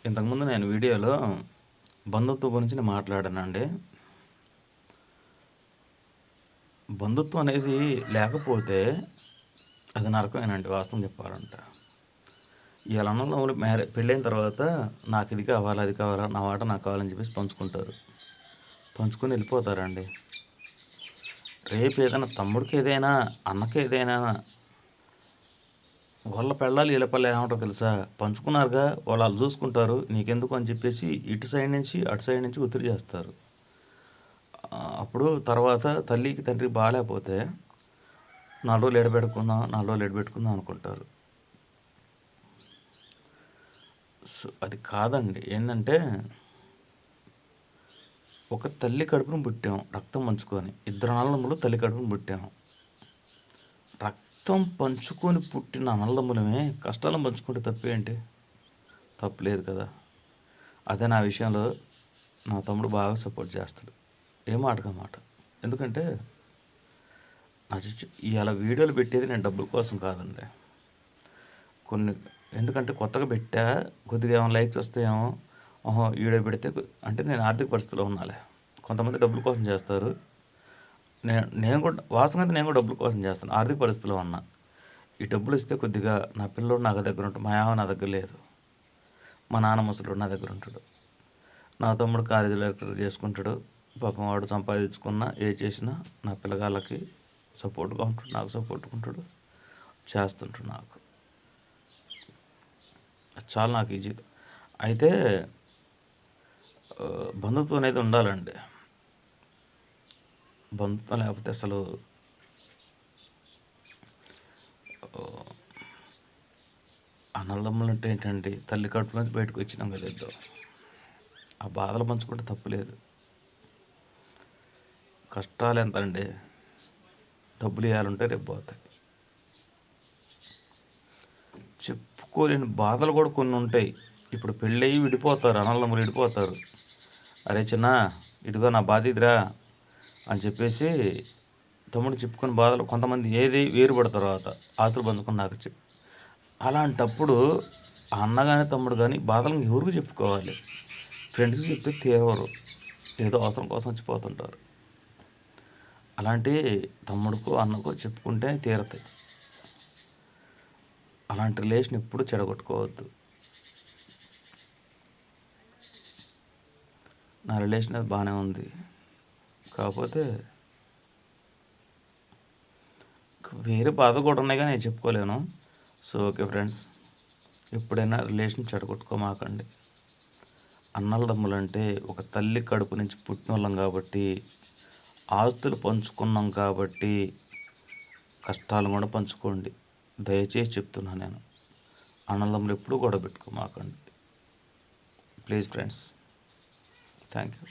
ఇంతకుముందు నేను వీడియోలో బంధుత్వం గురించి నేను మాట్లాడానండి. బంధుత్వం అనేది లేకపోతే అది నరకమేనండి వాస్తవం చెప్పాలంటే. ఇవాళ అన్నదమ్ములు పెళ్ళైన తర్వాత నాకు ఇది కావాలి, అది కావాలా, నా వాట నాకు కావాలని చెప్పేసి పంచుకుంటారు. పంచుకొని వెళ్ళిపోతారండి. రేపు ఏదైనా తమ్ముడికి ఏదైనా, అన్నకి ఏదైనా వాళ్ళ పెళ్ళాలు వీళ్ళ పెళ్ళాలు ఏమంటారో తెలుసా? పంచుకున్నారుగా వాళ్ళు చూసుకుంటారు, నీకెందుకు అని చెప్పేసి ఇటు సైడ్ నుంచి అటు సైడ్ నుంచి ఒత్తిడి చేస్తారు. అప్పుడు తర్వాత తల్లికి తండ్రికి బాగాలేకపోతే 4 రోజులు ఎడబెట్టుకుందాం, 4 రోజులు ఎడబెట్టుకుందాం అనుకుంటారు. సో అది కాదండి. ఏంటంటే ఒక తల్లి కడుపును పుట్టాం రక్తం పంచుకొని, ఇద్దరు అన్నదమ్ములు తల్లి కడుపును పుట్టాము. రక్తం పంచుకొని పుట్టిన అన్నదమ్ములమే కష్టాలను పంచుకుంటే తప్పేంటి? తప్పులేదు కదా. అదే నా విషయంలో నా తమ్ముడు బాగా సపోర్ట్ చేస్తాడు, ఏ మాటగా మాట. ఎందుకంటే ఇవాళ వీడియోలు పెట్టేది నేను డబ్బుల కోసం కాదండి. ఎందుకంటే కొత్తగా పెట్టా, కొద్దిగా ఏమైనా లైక్స్ వస్తాయేమో, వీడియో పెడితే అంటే నేను ఆర్థిక పరిస్థితిలో ఉన్నాలే. కొంతమంది డబ్బుల కోసం చేస్తారు, నేను కూడా వాస్తవంగా నేను కూడా డబ్బుల కోసం చేస్తాను. ఆర్థిక పరిస్థితిలో ఉన్నా. ఈ డబ్బులు ఇస్తే కొద్దిగా నా పిల్లోడు నా దగ్గర ఉంటాడు, మా యావ నా దగ్గర లేదు, మా నాన్న ముసలోడు నా దగ్గర ఉంటాడు, నా తమ్ముడు కాలేజీ లెక్చర్ చేసుకుంటాడు. పాపం వాడు సంపాదించుకున్నా ఏ చేసినా నా పిల్లగాళ్ళకి సపోర్ట్గా ఉంటాడు, నాకు సపోర్ట్గా ఉంటాడు, చేస్తుంటాడు. నాకు చాలా నాకు ఈజీ. అయితే బంధుత్వం అనేది ఉండాలండి. బంధుత్వం లేకపోతే అసలు అన్నదమ్ములు అంటే ఏంటండి, తల్లి కడుపు నుంచి బయటకు వచ్చినాం కదా ఇద్దరు. ఆ బాధలు పంచుకుంటే తప్పులేదు. కష్టాలు ఎంత అండి, డబ్బులు ఇవ్వాలంటే రేపు పోతాయి. చెప్పుకోలేని బాధలు కూడా కొన్ని ఉంటాయి. ఇప్పుడు పెళ్ళయి విడిపోతారు, అన్నదమ్ములు విడిపోతారు. అరే చిన్న ఇదిగో నా బాధ ఇదిరా అని చెప్పేసి తమ్ముడు చెప్పుకుని బాధలు కొంతమంది ఏది వేరుపడతారు, తర్వాత ఆస్తులు పంచుకుని నాకు చెప్పి. అలాంటప్పుడు అన్న కానీ తమ్ముడు కానీ బాధలను ఎవరికి చెప్పుకోవాలి? ఫ్రెండ్స్కి చెప్తే తీరవరు, ఏదో అవసరం కోసం వచ్చిపోతుంటారు. అలాంటి తమ్ముడికో అన్నకో చెప్పుకుంటే తీరతాయి. అలాంటి రిలేషన్ ఎప్పుడు చెడగొట్టుకోవద్దు. నా రిలేషన్ అది బాగానే ఉంది, కాకపోతే వేరే బాధ కూడా ఉన్నాయి కానీ నేను చెప్పుకోలేను. సో ఓకే ఫ్రెండ్స్, ఎప్పుడైనా రిలేషన్ చెడగొట్టుకోమాకండి. అన్నదమ్ములు అంటే ఒక తల్లి కడుపు నుంచి పుట్టిన వాళ్ళం కాబట్టి, ఆస్తులు పంచుకున్నాం కాబట్టి కష్టాలు కూడా పంచుకోండి. దయచేసి చెప్తున్నాను నేను. అన్నదమ్ములు ఎప్పుడూ గొడవ పెట్టుకోమాకండి ప్లీజ్ ఫ్రెండ్స్. Thank you.